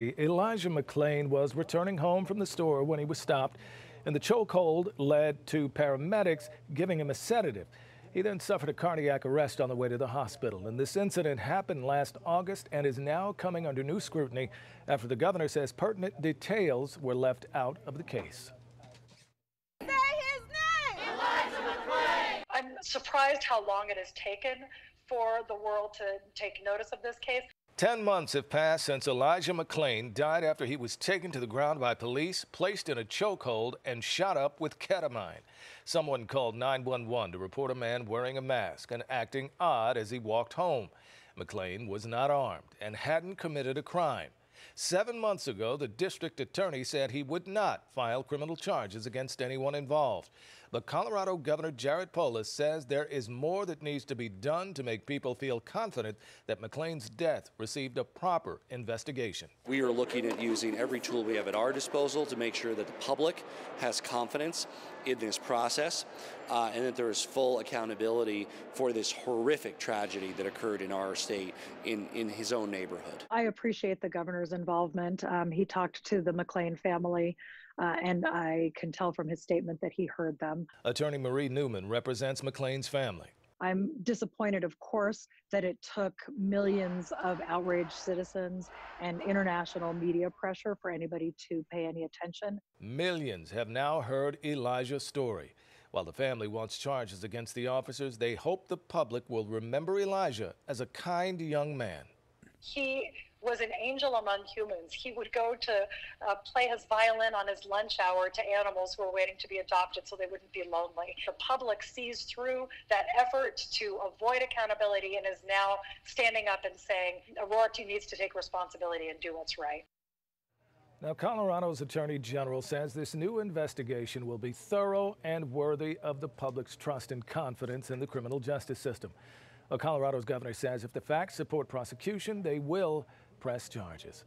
Elijah McClain was returning home from the store when he was stopped, and the chokehold led to paramedics giving him a sedative. He then suffered a cardiac arrest on the way to the hospital. And this incident happened last August and is now coming under new scrutiny after the governor says pertinent details were left out of the case. Say his name! Elijah McClain! I'm surprised how long it has taken for the world to take notice of this case. 10 months have passed since Elijah McClain died after he was taken to the ground by police, placed in a chokehold, and shot up with ketamine. Someone called 911 to report a man wearing a mask and acting odd as he walked home. McClain was not armed and hadn't committed a crime. 7 months ago, the district attorney said he would not file criminal charges against anyone involved. But Colorado Governor Polis says there is more that needs to be done to make people feel confident that McClain's death received a proper investigation. We are looking at using every tool we have at our disposal to make sure that the public has confidence in this process and that there is full accountability for this horrific tragedy that occurred in our state in his own neighborhood. I appreciate the governor's involvement. He talked to the McClain family, and I can tell from his statement that he heard them. Attorney Marie Newman represents McClain's family. I'm disappointed, of course, that it took millions of outraged citizens and international media pressure for anybody to pay any attention. Millions have now heard Elijah's story. While the family wants charges against the officers, they hope the public will remember Elijah as a kind young man. He was an angel among humans. He would go to play his violin on his lunch hour to animals who were waiting to be adopted so they wouldn't be lonely. The public sees through that effort to avoid accountability and is now standing up and saying O'Rourke needs to take responsibility and do what's right. Now, Colorado's Attorney General says this new investigation will be thorough and worthy of the public's trust and confidence in the criminal justice system. Colorado's governor says if the facts support prosecution, they will press charges.